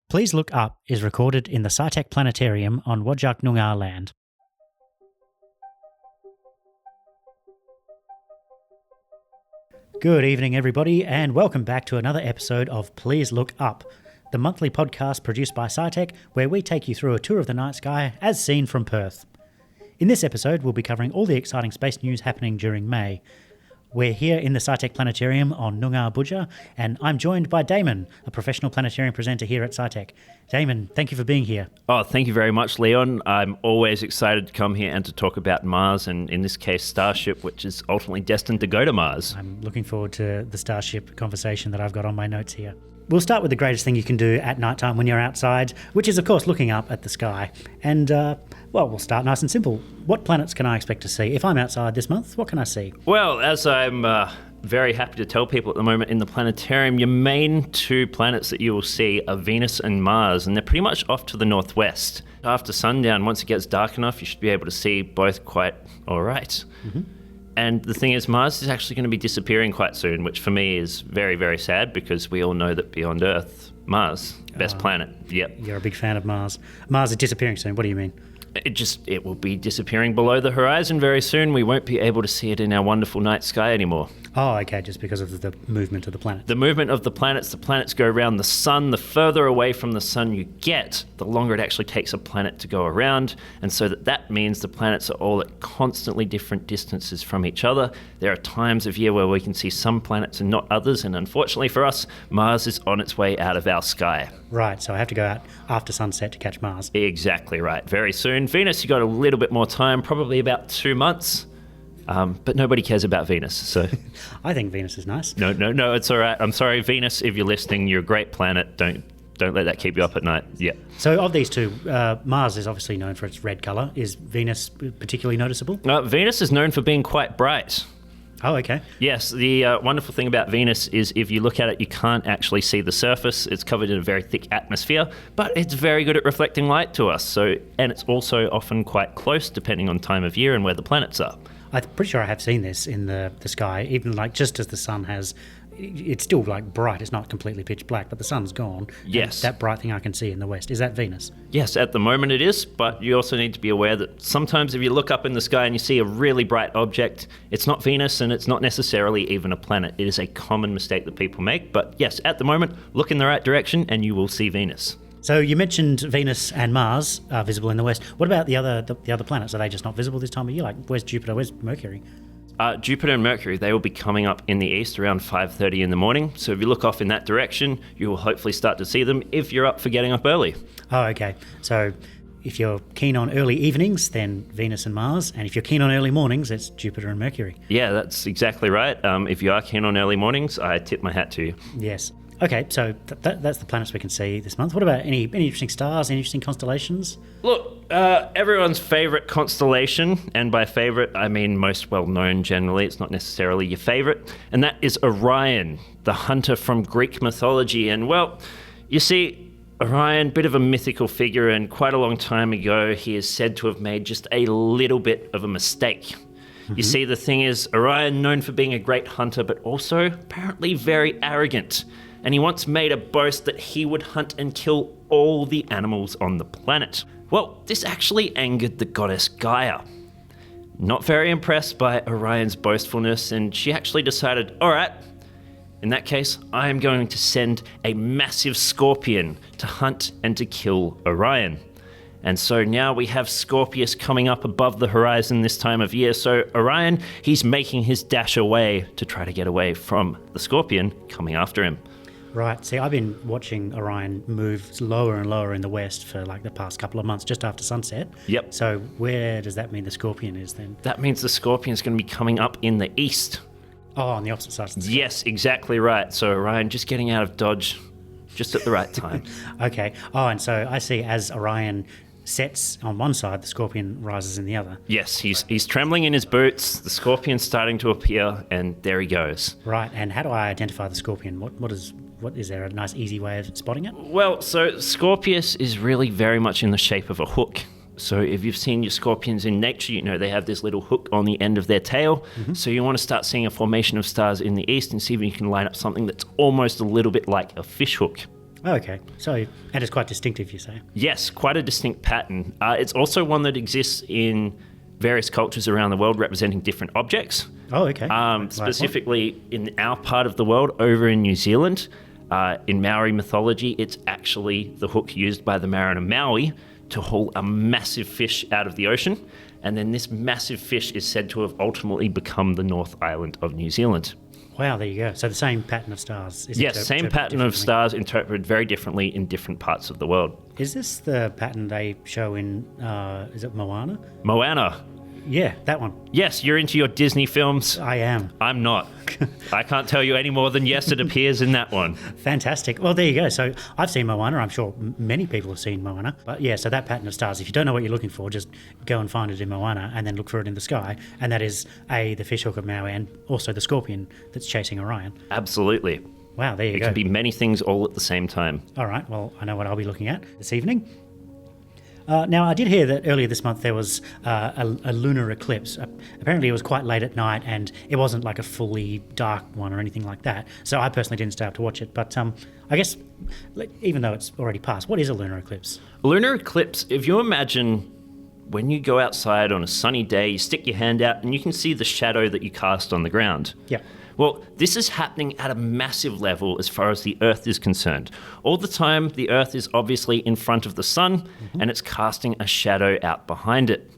Please Look Up is recorded in the SciTech Planetarium on Whadjuk Noongar land. Good evening, everybody, and welcome back to another episode of Please Look Up, the monthly podcast produced by SciTech, where we take you through a tour of the night sky as seen from Perth. In this episode, we'll be covering all the exciting space news happening during May. We're here in the SciTech Planetarium on Noongar Budja, and I'm joined by Damon, a professional planetarium presenter here at SciTech. Damon, thank you for being here. Oh, thank you very much, Leon. I'm always excited to come here and to talk about Mars, and in this case, Starship, which is ultimately destined to go to Mars. I'm looking forward to the Starship conversation that I've got on my notes here. We'll start with the greatest thing you can do at night time when you're outside, which is, of course, looking up at the sky. And, we'll start nice and simple. What planets can I expect to see? If I'm outside this month, what can I see? Well, as I'm very happy to tell people at the moment in the planetarium, your main two planets that you will see are Venus and Mars, and they're pretty much off to the northwest. After sundown, once it gets dark enough, you should be able to see both quite all right. Mm-hmm. And the thing is, Mars is actually going to be disappearing quite soon, which for me is very, very sad because we all know that beyond Earth, Mars, best planet. Yep. You're a big fan of Mars. Mars is disappearing soon. What do you mean? It will be disappearing below the horizon very soon. We won't be able to see it in our wonderful night sky anymore. Oh, okay, just because of the movement of the planet. The movement of the planets go around the sun. The further away from the sun you get, the longer it actually takes a planet to go around. And so that means the planets are all at constantly different distances from each other. There are times of year where we can see some planets and not others. And unfortunately for us, Mars is on its way out of our sky. Right, so I have to go out after sunset to catch Mars. Exactly right. Very soon. Venus, you got a little bit more time, probably about 2 months. But nobody cares about Venus, so... I think Venus is nice. No, it's all right. I'm sorry, Venus, if you're listening, you're a great planet. Don't let that keep you up at night. Yeah. So of these two, Mars is obviously known for its red colour. Is Venus particularly noticeable? Venus is known for being quite bright. Oh, okay. Yes, the wonderful thing about Venus is if you look at it, you can't actually see the surface. It's covered in a very thick atmosphere, but it's very good at reflecting light to us. And it's also often quite close, depending on time of year and where the planets are. I'm pretty sure I have seen this in the sky, even like just as the sun has... It's still like bright. It's not completely pitch black, but the sun's gone. Yes. That bright thing I can see in the west. Is that Venus? Yes, at the moment it is, but you also need to be aware that sometimes if you look up in the sky and you see a really bright object, it's not Venus and it's not necessarily even a planet. It is a common mistake that people make. But yes, at the moment, look in the right direction and you will see Venus. So you mentioned Venus and Mars are visible in the west. What about the other planets? Are they just not visible this time of year? Like, where's Jupiter? Where's Mercury? Jupiter and Mercury, they will be coming up in the east around 5:30 in the morning. So if you look off in that direction, you will hopefully start to see them if you're up for getting up early. Oh, okay. So if you're keen on early evenings, then Venus and Mars. And if you're keen on early mornings, it's Jupiter and Mercury. Yeah, that's exactly right. If you are keen on early mornings, I tip my hat to you. Yes. Okay, so that's the planets we can see this month. What about any interesting stars, any interesting constellations? Look, everyone's favourite constellation, and by favourite I mean most well-known generally, it's not necessarily your favourite, and that is Orion, the hunter from Greek mythology. And well, you see, Orion, bit of a mythical figure, and quite a long time ago he is said to have made just a little bit of a mistake. Mm-hmm. You see, the thing is, Orion, known for being a great hunter, but also apparently very arrogant. And he once made a boast that he would hunt and kill all the animals on the planet. Well, this actually angered the goddess Gaia. Not very impressed by Orion's boastfulness, and she actually decided, all right, in that case, I am going to send a massive scorpion to hunt and to kill Orion. And so now we have Scorpius coming up above the horizon this time of year. So Orion, he's making his dash away to try to get away from the scorpion coming after him. Right. See, I've been watching Orion move lower and lower in the west for like the past couple of months, just after sunset. Yep. So where does that mean the Scorpion is then? That means the Scorpion is going to be coming up in the east. Oh, on the opposite side of the sky. Yes, exactly right. So Orion just getting out of Dodge just at the right time. Okay. Oh, and so I see as Orion sets on one side, the Scorpion rises in the other. Yes, he's trembling in his boots, the Scorpion's starting to appear, and there he goes. Right, and how do I identify the Scorpion? What is there a nice easy way of spotting it? Well, so Scorpius is really very much in the shape of a hook. So if you've seen your scorpions in nature, you know they have this little hook on the end of their tail. Mm-hmm. So you want to start seeing a formation of stars in the east and see if you can line up something that's almost a little bit like a fish hook. Oh, okay. So, and it's quite distinctive, you say? Yes, quite a distinct pattern. It's also one that exists in various cultures around the world representing different objects. Oh, okay. Specifically in our part of the world, over in New Zealand, in Maori mythology, it's actually the hook used by the mariner Maui to haul a massive fish out of the ocean. And then this massive fish is said to have ultimately become the North Island of New Zealand. Wow, there you go. So the same pattern of stars is Yes, same pattern of stars interpreted very differently in different parts of the world. Is this the pattern they show in, is it Moana? Moana. Yeah, that one. Yes, you're into your Disney films. I am. I'm not. I can't tell you any more than yes, it appears in that one. Fantastic. Well, there you go. So I've seen Moana. I'm sure many people have seen Moana. But yeah, so that pattern of stars, if you don't know what you're looking for, just go and find it in Moana and then look for it in the sky. And that is the fishhook of Maui and also the scorpion that's chasing Orion. Absolutely. Wow, there you go. It can be many things all at the same time. All right. Well, I know what I'll be looking at this evening. Now, I did hear that earlier this month there was a lunar eclipse. Apparently it was quite late at night and it wasn't like a fully dark one or anything like that. So I personally didn't stay up to watch it. But I guess, even though it's already passed, what is a lunar eclipse? A lunar eclipse, if you imagine when you go outside on a sunny day, you stick your hand out and you can see the shadow that you cast on the ground. Yeah. Well, this is happening at a massive level as far as the Earth is concerned. All the time, the Earth is obviously in front of the sun, and it's casting a shadow out behind it.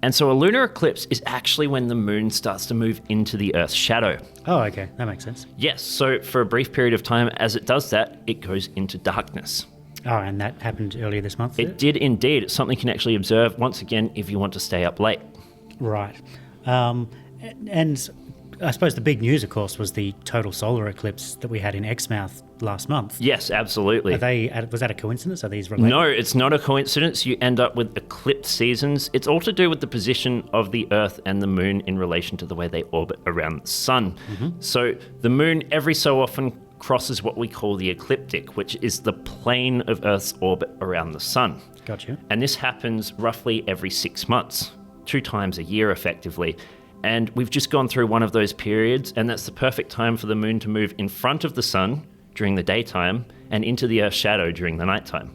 And so a lunar eclipse is actually when the moon starts to move into the Earth's shadow. Oh, okay. That makes sense. Yes, so for a brief period of time, as it does that, it goes into darkness. Oh, and that happened earlier this month? It did indeed. It's something you can actually observe, once again, if you want to stay up late. Right. And I suppose the big news, of course, was the total solar eclipse that we had in Exmouth last month. Yes, absolutely. Was that a coincidence? Are these related? No, it's not a coincidence. You end up with eclipse seasons. It's all to do with the position of the Earth and the moon in relation to the way they orbit around the sun. So the moon every so often crosses what we call the ecliptic, which is the plane of Earth's orbit around the sun. Gotcha. And this happens roughly every 6 months, 2 times a year effectively. And we've just gone through one of those periods, and that's the perfect time for the moon to move in front of the sun during the daytime and into the Earth's shadow during the nighttime.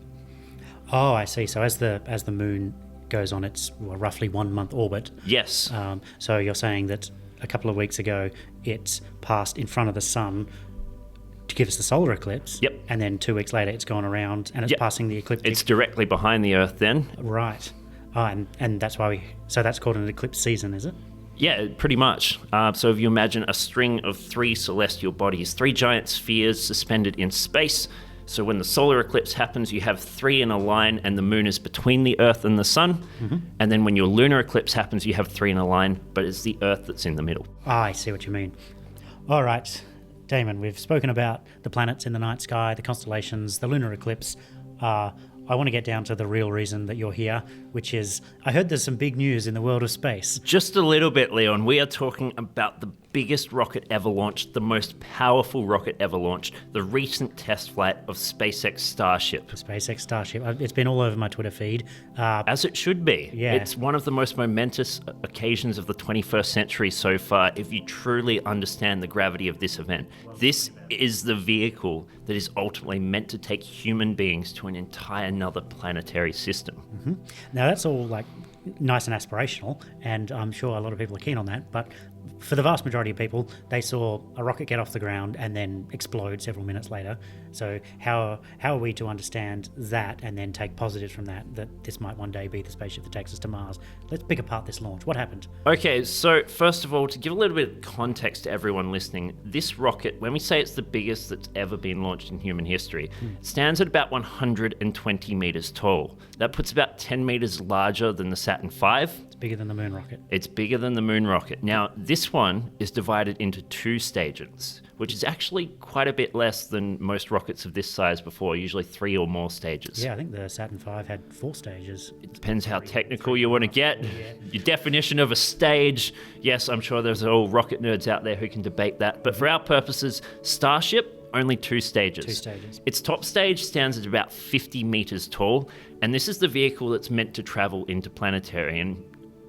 Oh, I see. So as the moon goes on its roughly 1 month orbit. Yes. So you're saying that a couple of weeks ago it passed in front of the sun to give us the solar eclipse. Yep. And then 2 weeks later it's gone around and it's passing the ecliptic. It's directly behind the Earth then. Right. Oh, and that's why so that's called an eclipse season, is it? Yeah, pretty much. So if you imagine a string of 3 celestial bodies, 3 giant spheres suspended in space. So when the solar eclipse happens, you have 3 in a line and the moon is between the Earth and the sun. And then when your lunar eclipse happens, you have 3 in a line, but it's the Earth that's in the middle. I see what you mean. All right, Damon, we've spoken about the planets in the night sky, the constellations, the lunar eclipse. I want to get down to the real reason that you're here, which is I heard there's some big news in the world of space. Just a little bit, Leon. We are talking about the biggest rocket ever launched, the most powerful rocket ever launched, the recent test flight of Space X Starship. The Space X Starship. It's been all over my Twitter feed. As it should be. Yeah. It's one of the most momentous occasions of the 21st century so far, if you truly understand the gravity of this event. This is the vehicle that is ultimately meant to take human beings to an entire another planetary system. Now, that's all like nice and aspirational, and I'm sure a lot of people are keen on that, but for the vast majority of people, they saw a rocket get off the ground and then explode several minutes later. So how are we to understand that and then take positives from that this might one day be the spaceship that takes us to Mars? Let's pick apart this launch. What happened? Okay, so first of all, to give a little bit of context to everyone listening, this rocket, when we say it's the biggest that's ever been launched in human history, stands at about 120 meters tall. That puts about 10 meters larger than the Saturn V. It's bigger than the moon rocket. It's bigger than the moon rocket. Now, this one is divided into 2 stages, which is actually quite a bit less than most rockets of this size before, usually 3 or more stages. Yeah, I think the Saturn V had 4 stages. It depends how technical you want to get. Your definition of a stage, yes, I'm sure there's all rocket nerds out there who can debate that. But for our purposes, Starship, only 2 stages. 2 stages. Its top stage stands at about 50 meters tall, and this is the vehicle that's meant to travel interplanetary. And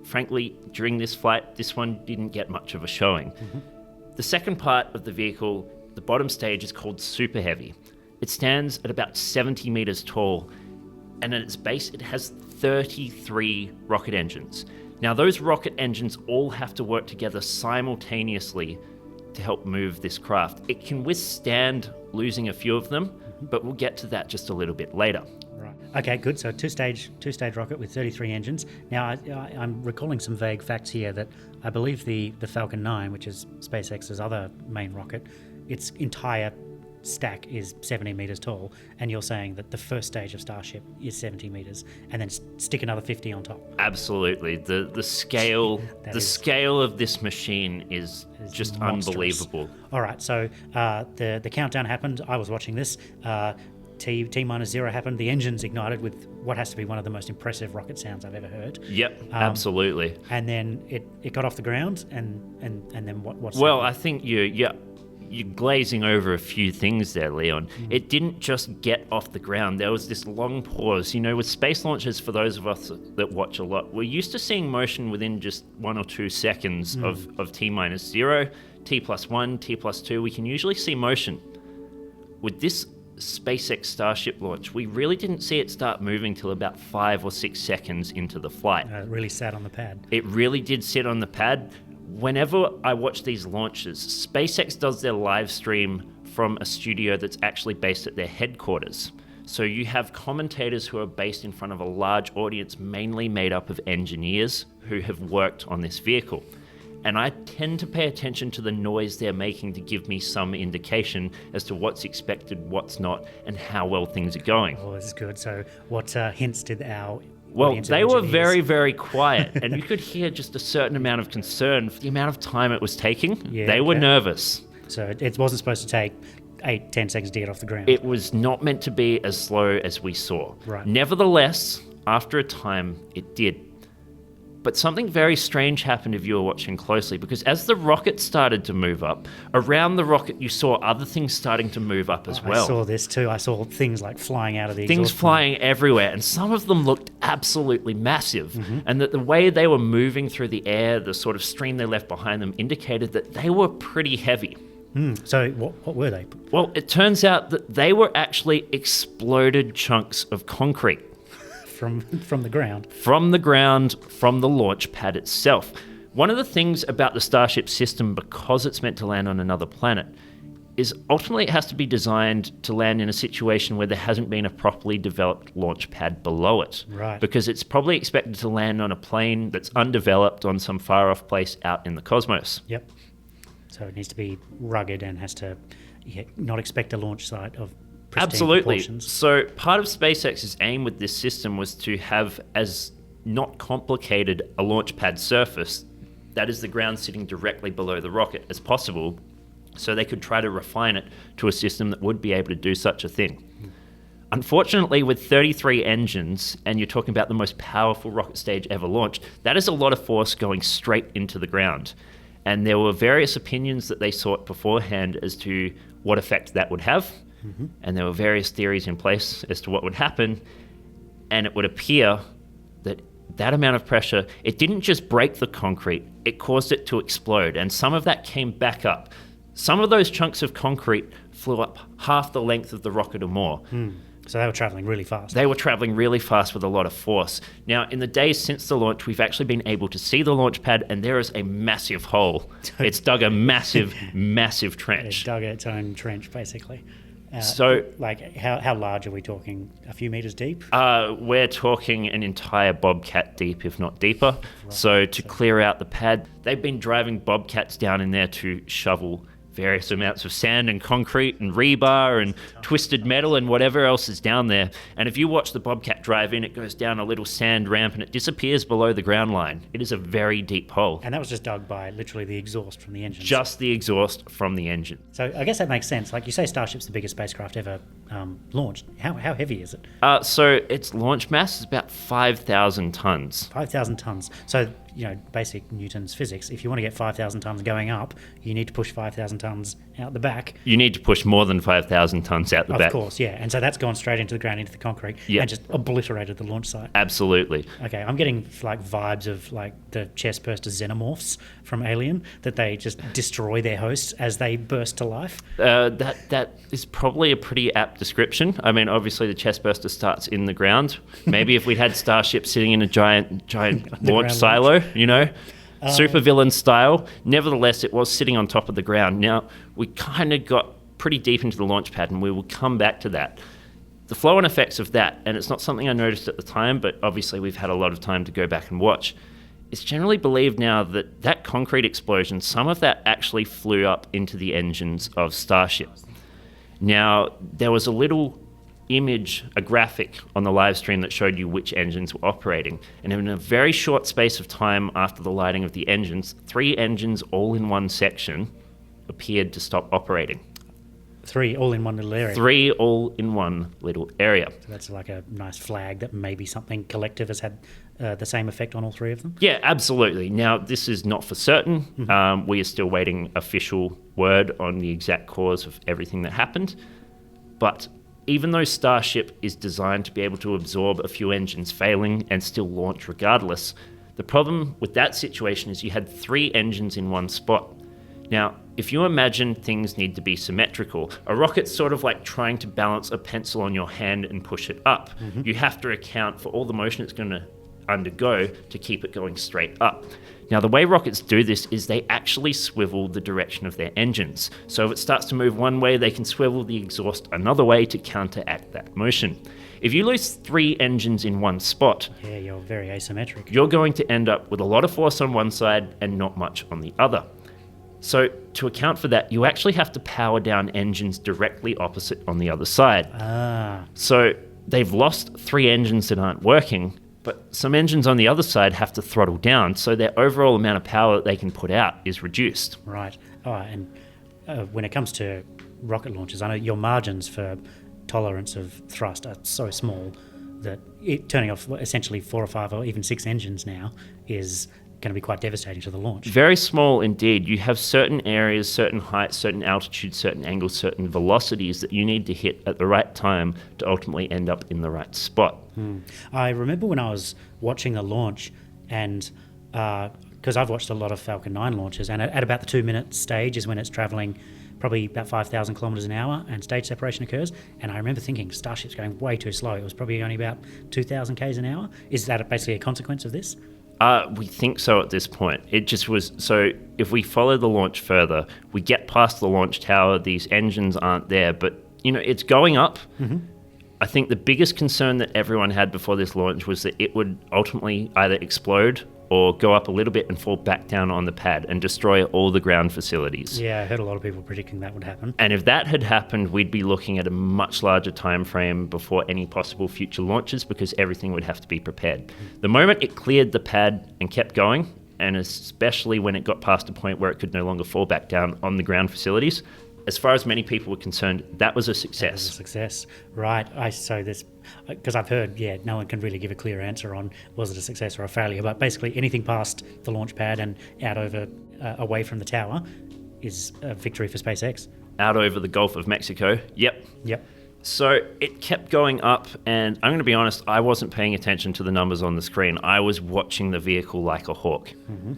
frankly, during this flight, this one didn't get much of a showing. The second part of the vehicle, the bottom stage, is called Super Heavy. It stands at about 70 meters tall, and at its base, it has 33 rocket engines. Now, those rocket engines all have to work together simultaneously to help move this craft. It can withstand losing a few of them, but we'll get to that just a little bit later. Right. Okay, good. So two-stage rocket with 33 engines. Now, I'm recalling some vague facts here that I believe the Falcon 9, which is SpaceX's other main rocket, its entire stack is 70 meters tall, and you're saying that the first stage of Starship is 70 meters, and then stick another 50 on top. Absolutely. The scale scale of this machine is just monstrous. Unbelievable. All right, so the countdown happened. I was watching this. T-0 happened. The engines ignited with what has to be one of the most impressive rocket sounds I've ever heard. Yep, absolutely. And then it got off the ground, and then what's well, happened? I think you're glazing over a few things there, Leon. It didn't just get off the ground. There was this long pause. With space launches, for those of us that watch a lot, we're used to seeing motion within just 1 or 2 seconds of T-0, T+1, T+2. We can usually see motion. With this SpaceX Starship launch, we really didn't see it start moving till about 5 or 6 seconds into the flight. It really sat on the pad. It really did sit on the pad. Whenever I watch these launches, SpaceX does their live stream from a studio that's actually based at their headquarters. So you have commentators who are based in front of a large audience, mainly made up of engineers who have worked on this vehicle. And I tend to pay attention to the noise they're making to give me some indication as to what's expected, what's not, and how well things are going. Oh, this is good. So what hints did our Well, they were very, very quiet, and you could hear just a certain amount of concern for the amount of time it was taking. They were nervous. So it wasn't supposed to take 8-10 seconds to get off the ground. It was not meant to be as slow as we saw. Right. Nevertheless, after a time, it did. But something very strange happened if you were watching closely, because as the rocket started to move up, around the rocket you saw other things starting to move up as well. I saw this too. I saw things like flying out of the exhaust. Things flying everywhere, and some of them looked absolutely massive. And that the way they were moving through the air, the sort of stream they left behind them, indicated that they were pretty heavy. So what were they? Well, it turns out that they were actually exploded chunks of concrete. From the ground? From the ground, from the launch pad itself. One of the things about the Starship system, because it's meant to land on another planet, is ultimately it has to be designed to land in a situation where there hasn't been a properly developed launch pad below it. Right. Because it's probably expected to land on a plane that's undeveloped on some far-off place out in the cosmos. Yep. So it needs to be rugged and has to not expect a launch site of Absolutely. Proportions. So part of SpaceX's aim with this system was to have as not complicated a launch pad surface, that is the ground sitting directly below the rocket, as possible, so they could try to refine it to a system that would be able to do such a thing. Unfortunately, with 33 engines, and you're talking about the most powerful rocket stage ever launched, that is a lot of force going straight into the ground. And there were various opinions that they sought beforehand as to what effect that would have. And there were various theories in place as to what would happen, and it would appear that amount of pressure, it didn't just break the concrete, it caused it to explode, and some of that came back up. Some of those chunks of concrete flew up half the length of the rocket or more. So they were travelling really fast. They were travelling really fast with a lot of force. Now, in the days since the launch, we've actually been able to see the launch pad, and there is a massive hole. It's dug a massive, massive trench. It dug its own trench, basically. So, like, how large are we talking? A few meters deep? We're talking an entire Bobcat deep, if not deeper. Right. So to clear out the pad, they've been driving Bobcats down in there to shovel various amounts of sand and concrete and rebar and twisted metal and whatever else is down there. And if you watch the Bobcat drive in, it goes down a little sand ramp and it disappears below the ground line. It is a very deep hole. And that was just dug by literally the exhaust from the engine. Just the exhaust from the engine. So I guess that makes sense. Like you say, Starship's the biggest spacecraft ever launched. How heavy is it? So its launch mass is about 5,000 tons. 5,000 tons. So basic Newton's physics. If you want to get 5,000 tons going up, you need to push 5,000 tons out the back. You need to push more than 5,000 tons out the back. Of course, yeah. And so that's gone straight into the ground, into the concrete, and just obliterated the launch site. Absolutely. Okay, I'm getting like vibes of like the chestburster xenomorphs from Alien, that they just destroy their hosts as they burst to life. That is probably a pretty apt description. I mean, obviously the chestburster starts in the ground. Maybe if we'd had Starship sitting in a giant launch silo, supervillain style. Nevertheless, it was sitting on top of the ground. Now, we kind of got pretty deep into the launch pad, and we will come back to that. The flow-on effects of that, and it's not something I noticed at the time, but obviously we've had a lot of time to go back and watch. It's generally believed now that that concrete explosion, some of that actually flew up into the engines of Starship. Now, there was a little image, a graphic on the live stream that showed you which engines were operating. And in a very short space of time after the lighting of the engines, 3 engines all in one section appeared to stop operating. 3 all in one little area. 3 all in one little area. So that's like a nice flag that maybe something collective has had the same effect on all 3 of them? Yeah, absolutely. Now, this is not for certain. Mm-hmm. We are still waiting official word on the exact cause of everything that happened. But even though Starship is designed to be able to absorb a few engines failing and still launch regardless, the problem with that situation is you had 3 engines in one spot. Now, if you imagine things need to be symmetrical, a rocket's sort of like trying to balance a pencil on your hand and push it up. Mm-hmm. You have to account for all the motion it's going to undergo to keep it going straight up. Now, the way rockets do this is they actually swivel the direction of their engines. So if it starts to move one way, they can swivel the exhaust another way to counteract that motion. If you lose 3 engines in one spot, you're very asymmetric. You're going to end up with a lot of force on one side and not much on the other. So to account for that, you actually have to power down engines directly opposite on the other side. So they've lost 3 engines that aren't working, but some engines on the other side have to throttle down, so their overall amount of power that they can put out is reduced. Right. And when it comes to rocket launches, I know your margins for tolerance of thrust are so small that turning off essentially 4 or 5 or even 6 engines now is going to be quite devastating to the launch. Very small indeed. You have certain areas, certain heights, certain altitudes, certain angles, certain velocities that you need to hit at the right time to ultimately end up in the right spot. I remember when I was watching the launch, and because I've watched a lot of Falcon 9 launches, and at about the 2-minute stage is when it's travelling probably about 5,000 kilometres an hour and stage separation occurs, and I remember thinking Starship's going way too slow. It was probably only about 2,000 k's an hour. Is that basically a consequence of this? We think so at this point. It just was, so if we follow the launch further, we get past the launch tower, these engines aren't there, but it's going up. Mm-hmm. I think the biggest concern that everyone had before this launch was that it would ultimately either explode or go up a little bit and fall back down on the pad and destroy all the ground facilities. Yeah, I heard a lot of people predicting that would happen. And if that had happened, we'd be looking at a much larger time frame before any possible future launches, because everything would have to be prepared. The moment it cleared the pad and kept going, and especially when it got past a point where it could no longer fall back down on the ground facilities, as far as many people were concerned, that was a success. That was a success, right. So this, because I've heard, no one can really give a clear answer on was it a success or a failure, but basically anything past the launch pad and out over, away from the tower is a victory for SpaceX. Out over the Gulf of Mexico, yep. So it kept going up, and I'm going to be honest, I wasn't paying attention to the numbers on the screen. I was watching the vehicle like a hawk. Mm-hmm.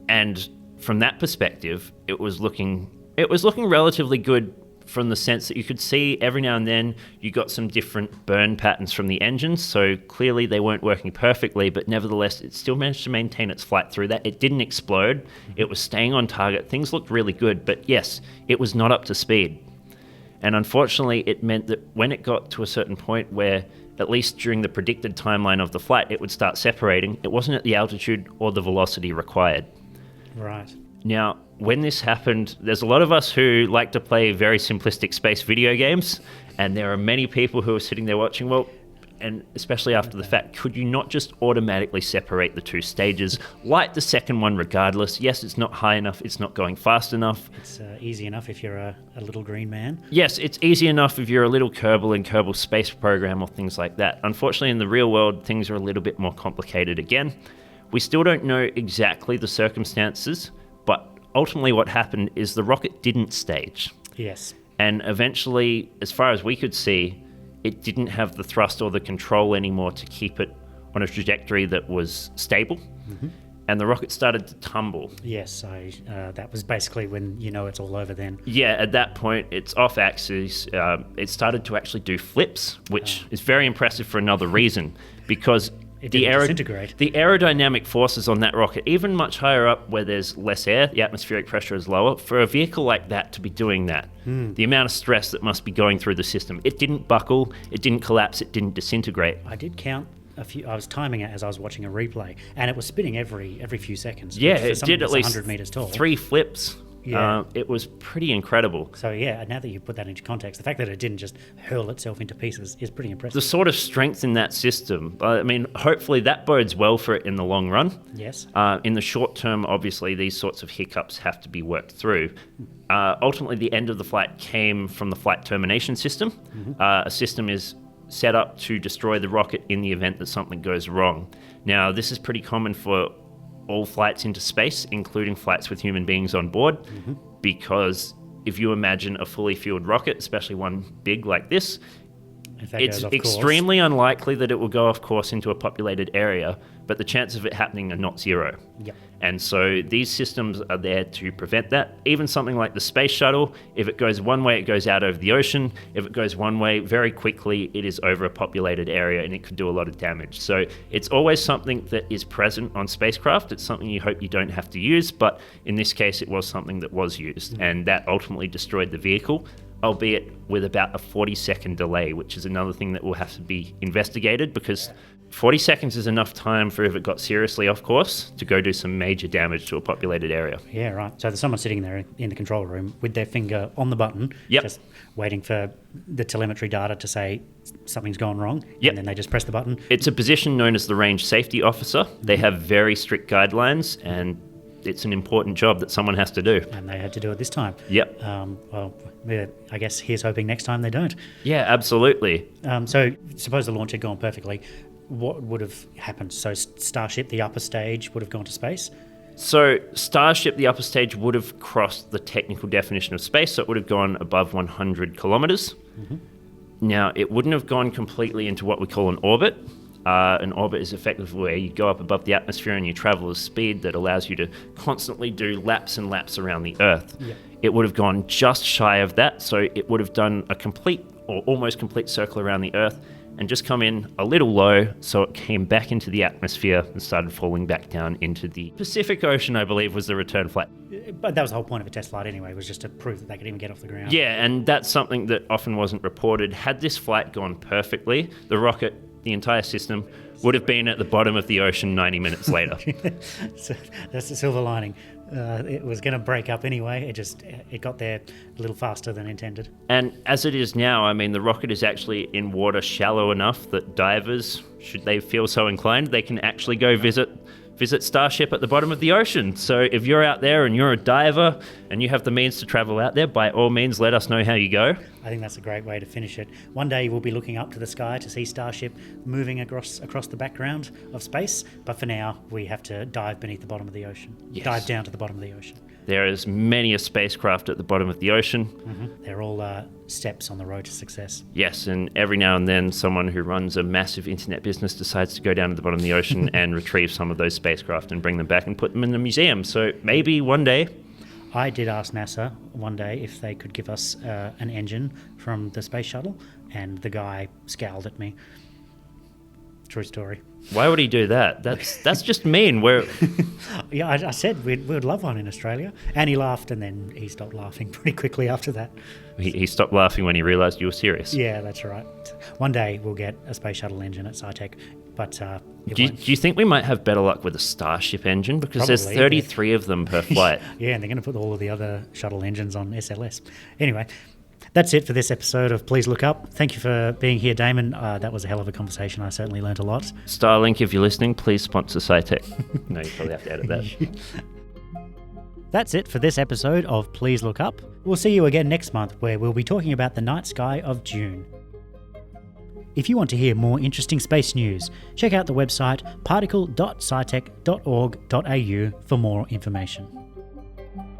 And from that perspective, it was looking relatively good, from the sense that you could see every now and then you got some different burn patterns from the engines, so clearly they weren't working perfectly, but nevertheless it still managed to maintain its flight through that. It didn't explode, it was staying on target, things looked really good, but yes, it was not up to speed. And unfortunately it meant that when it got to a certain point where, at least during the predicted timeline of the flight, it would start separating, it wasn't at the altitude or the velocity required. Right. Now, when this happened, there's a lot of us who like to play very simplistic space video games, and there are many people who are sitting there watching, well, and especially after the fact, could you not just automatically separate the 2 stages, light the second one regardless? Yes, it's not high enough, it's not going fast enough. It's easy enough if you're a little green man. Yes, it's easy enough if you're a little Kerbal in Kerbal Space Program or things like that. Unfortunately, in the real world, things are a little bit more complicated again. We still don't know exactly the circumstances, but ultimately what happened is the rocket didn't stage. Yes. And eventually, as far as we could see, it didn't have the thrust or the control anymore to keep it on a trajectory that was stable. Mm-hmm. And the rocket started to tumble. Yes, that was basically when you know it's all over then. Yeah, at that point, it's off axis. It started to actually do flips, which is very impressive for another reason, because the aerodynamic forces on that rocket, even much higher up where there's less air, the atmospheric pressure is lower, for a vehicle like that to be doing that, the amount of stress that must be going through the system, it didn't buckle, it didn't collapse, it didn't disintegrate. I did count a few. I was timing it as I was watching a replay, and it was spinning every few seconds. Yeah, it did at least 100 meters tall. 3 flips. Yeah. It was pretty incredible. So yeah, now that you put that into context, the fact that it didn't just hurl itself into pieces is pretty impressive. The sort of strength in that system, I mean, hopefully that bodes well for it in the long run. Yes. In the short term, obviously, these sorts of hiccups have to be worked through. Ultimately, the end of the flight came from the flight termination system. Mm-hmm. A system is set up to destroy the rocket in the event that something goes wrong. Now, this is pretty common for all flights into space, including flights with human beings on board, because if you imagine a fully fueled rocket, especially one big like this, it's extremely unlikely that it will go off course into a populated area, but the chances of it happening are not zero. Yep. And so these systems are there to prevent that. Even something like the space shuttle, if it goes one way, it goes out over the ocean. If it goes one way, very quickly, it is over a populated area and it could do a lot of damage. So it's always something that is present on spacecraft. It's something you hope you don't have to use, but in this case, it was something that was used, and that ultimately destroyed the vehicle, albeit with about a 40-second delay, which is another thing that will have to be investigated, because 40 seconds is enough time for, if it got seriously off course, to go do some major damage to a populated area. Yeah, right. So there's someone sitting there in the control room with their finger on the button, just waiting for the telemetry data to say something's gone wrong, and then they just press the button. It's a position known as the range safety officer. They have very strict guidelines, and it's an important job that someone has to do. And they had to do it this time. Yep. Well, I guess here's hoping next time they don't. Yeah, absolutely. So suppose the launch had gone perfectly. What would have happened? So Starship, the upper stage, would have gone to space? So Starship, the upper stage, would have crossed the technical definition of space, so it would have gone above 100 kilometers. Mm-hmm. Now, it wouldn't have gone completely into what we call an orbit. An orbit is effectively where you go up above the atmosphere and you travel at a speed that allows you to constantly do laps and laps around the Earth. Yeah. It would have gone just shy of that, so it would have done a complete or almost complete circle around the Earth and just come in a little low, so it came back into the atmosphere and started falling back down into the Pacific Ocean, I believe, was the return flight. But that was the whole point of a test flight anyway, was just to prove that they could even get off the ground. Yeah, and that's something that often wasn't reported. Had this flight gone perfectly, the rocket, the entire system, would have been at the bottom of the ocean 90 minutes later. So that's the silver lining. It was going to break up anyway. It got there a little faster than intended. And as it is now, I mean, the rocket is actually in water shallow enough that divers, should they feel so inclined, they can actually go visit Starship at the bottom of the ocean. So if you're out there and you're a diver and you have the means to travel out there, by all means, let us know how you go. I think that's a great way to finish it. One day we'll be looking up to the sky to see Starship moving across the background of space, but for now we have to dive beneath the bottom of the ocean. Yes. Dive down to the bottom of the ocean. There is many a spacecraft at the bottom of the ocean. Mm-hmm. They're all steps on the road to success. Yes, and every now and then someone who runs a massive internet business decides to go down to the bottom of the ocean and retrieve some of those spacecraft and bring them back and put them in the museum. So maybe one day. I did ask NASA one day if they could give us an engine from the space shuttle, and the guy scowled at me. True story. Why would he do that? That's just mean. Yeah, I said we'd love one in Australia, and he laughed, and then he stopped laughing pretty quickly after that. He stopped laughing when he realised you were serious. Yeah, that's right. One day we'll get a space shuttle engine at SciTech, but do you think we might have better luck with a Starship engine? Because there's 33 of them per flight. Yeah, and they're going to put all of the other shuttle engines on SLS. Anyway, that's it for this episode of Please Look Up. Thank you for being here, Damon. That was a hell of a conversation. I certainly learnt a lot. Starlink, if you're listening, please sponsor SciTech. No, you probably have to edit that. That's it for this episode of Please Look Up. We'll see you again next month, where we'll be talking about the night sky of June. If you want to hear more interesting space news, check out the website particle.scitech.org.au for more information.